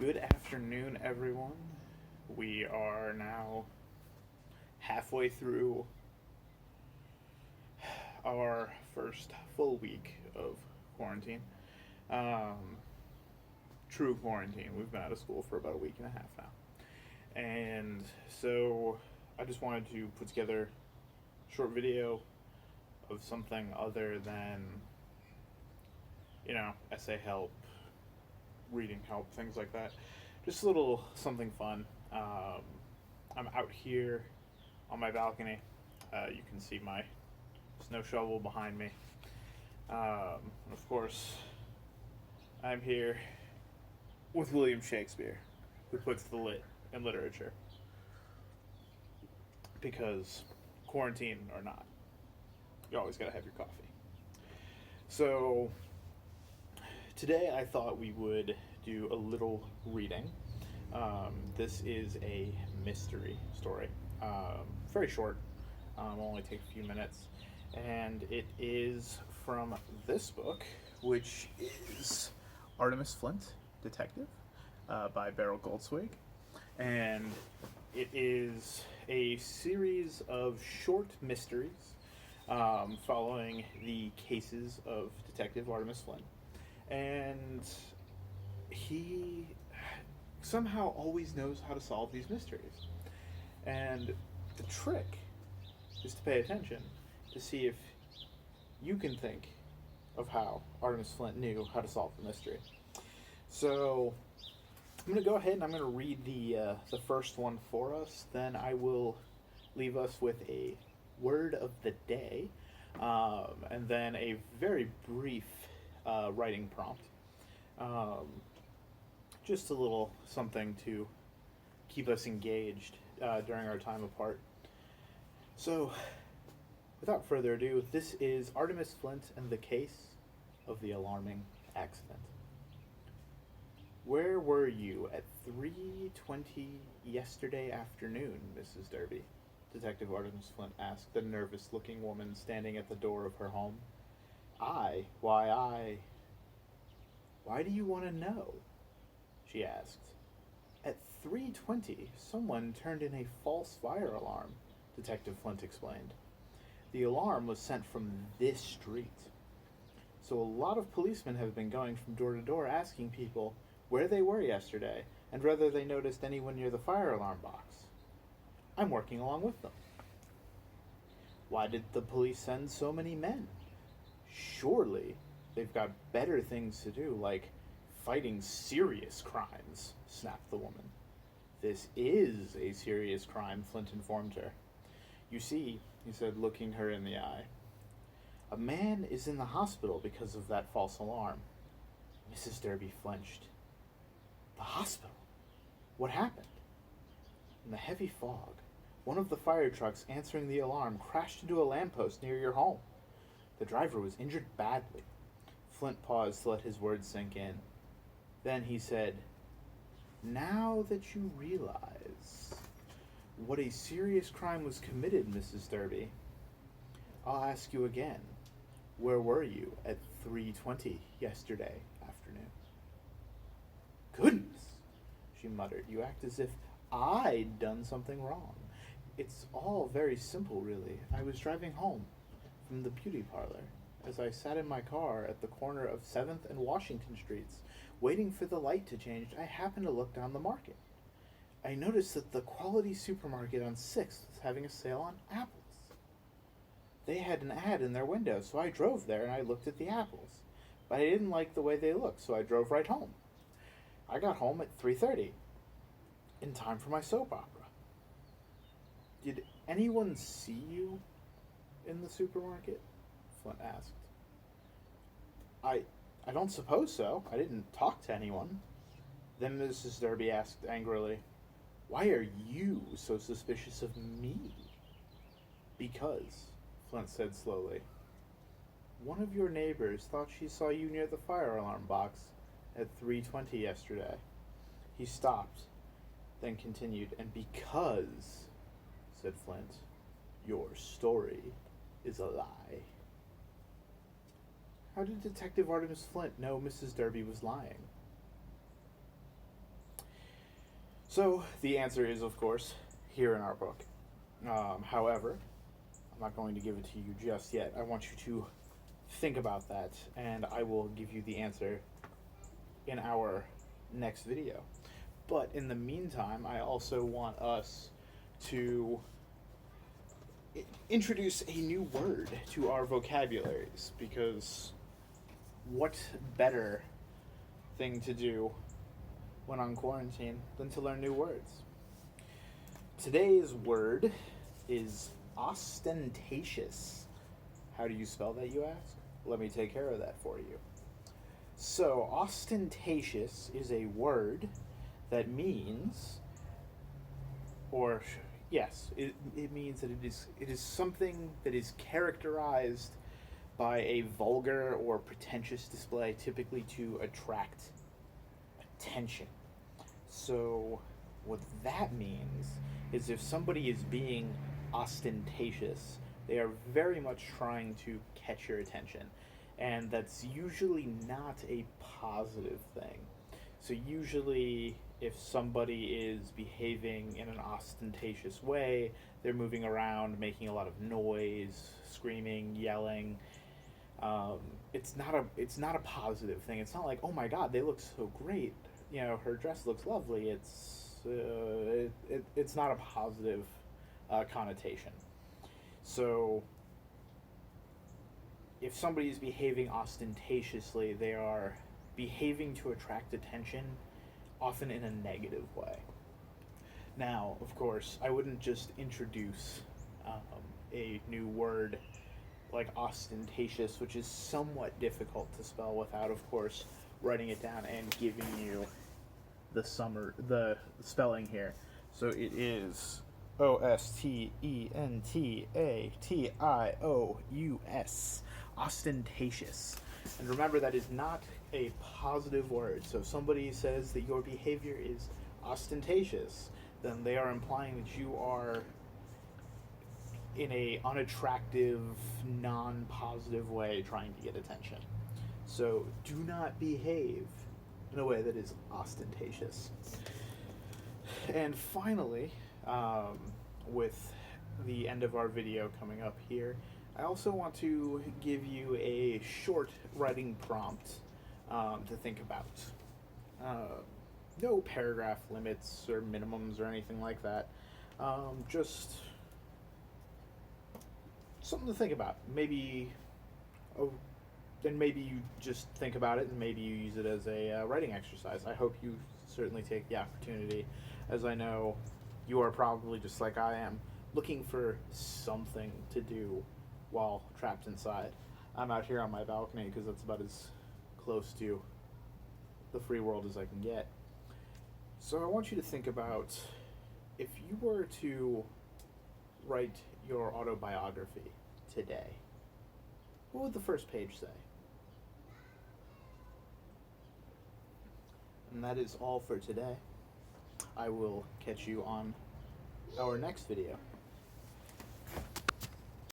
Good afternoon, everyone. We are now halfway through our first full week of quarantine. Um, True quarantine. We've been out of school for about a week and a half now. And so I just wanted to put together a short video of something other than, essay help, reading help, things like that. Just a little something fun. I'm out here on my balcony. You can see my snow shovel behind me. Of course, I'm here with William Shakespeare, who puts the lit in literature. Because, quarantine or not, you always gotta have your coffee. So, today I thought we would do a little reading. This is a mystery story. Very short, only take a few minutes. And it is from this book, which is Artemus Flint, Detective, by Beryl Goldswig. And it is a series of short mysteries following the cases of Detective Artemus Flint. And he somehow always knows how to solve these mysteries. And the trick is to pay attention to see if you can think of how Artemus Flint knew how to solve the mystery. So I'm going to go ahead and I'm going to read the first one for us. Then I will leave us with a word of the day, and then a very brief writing prompt. Just a little something to keep us engaged during our time apart. So, without further ado, this is Artemus Flint and the case of the alarming accident. Where were you at 3:20 yesterday afternoon, Mrs. Derby? Detective Artemus Flint asked the nervous-looking woman standing at the door of her home. Why do you want to know? She asked. At 3:20, someone turned in a false fire alarm, Detective Flint explained. The alarm was sent from this street. So a lot of policemen have been going from door to door asking people where they were yesterday and whether they noticed anyone near the fire alarm box. I'm working along with them. Why did the police send so many men? Surely they've got better things to do, like fighting serious crimes, snapped the woman. This is a serious crime, Flint informed her. You see, he said, looking her in the eye, a man is in the hospital because of that false alarm. Mrs. Derby flinched. The hospital? What happened? In the heavy fog, one of the fire trucks answering the alarm crashed into a lamppost near your home. The driver was injured badly. Flint paused to let his words sink in. Then he said, now that you realize what a serious crime was committed, Mrs. Derby, I'll ask you again. Where were you at 3:20 yesterday afternoon? Goodness, she muttered. You act as if I'd done something wrong. It's all very simple, really. I was driving home from the beauty parlor. As I sat in my car at the corner of 7th and Washington Streets, waiting for the light to change, I happened to look down the market. I noticed that the Quality Supermarket on 6th was having a sale on apples. They had an ad in their window, so I drove there and I looked at the apples. But I didn't like the way they looked, so I drove right home. I got home at 3:30, in time for my soap opera. Did anyone see you in the supermarket? Flint asked. I don't suppose so. I didn't talk to anyone. Then Mrs. Derby asked angrily, why are you so suspicious of me? Because, Flint said slowly, one of your neighbors thought she saw you near the fire alarm box at 3:20 yesterday. He stopped, then continued, and because, said Flint, your story is a lie. How did Detective Artemus Flint know Mrs. Derby was lying? So the answer is, of course, here in our book. However, I'm not going to give it to you just yet. I want you to think about that, and I will give you the answer in our next video. But in the meantime, I also want us to introduce a new word to our vocabularies, because what better thing to do when on quarantine than to learn new words? Today's word is ostentatious. How do you spell that, you ask? Let me take care of that for you. So, ostentatious is a word that means, or yes, it means that it is something that is characterized by a vulgar or pretentious display, typically to attract attention. So, what that means is if somebody is being ostentatious, they are very much trying to catch your attention. And that's usually not a positive thing. So usually if somebody is behaving in an ostentatious way, they're moving around, making a lot of noise, screaming, yelling. It's not a positive thing. It's not like, oh my God, they look so great. You know, her dress looks lovely. It's not a positive connotation. So if somebody is behaving ostentatiously, they are behaving to attract attention, often in a negative way. Now, of course, I wouldn't just introduce a new word like ostentatious, which is somewhat difficult to spell, without, of course, writing it down and giving you the spelling here. So it is ostentatious. Ostentatious. And remember, that is not a positive word. So if somebody says that your behavior is ostentatious, then they are implying that you are in a unattractive, non-positive way trying to get attention. So do not behave in a way that is ostentatious. And finally, with the end of our video coming up here, I also want to give you a short writing prompt to think about. No paragraph limits or minimums or anything like that. Just something to think about. Maybe you just think about it, and maybe you use it as a writing exercise. I hope you certainly take the opportunity, as I know you are probably just like I am, looking for something to do while trapped inside. I'm out here on my balcony because that's about as close to the free world as I can get. So I want you to think about, if you were to write your autobiography today, what would the first page say? And that is all for today. I will catch you on our next video.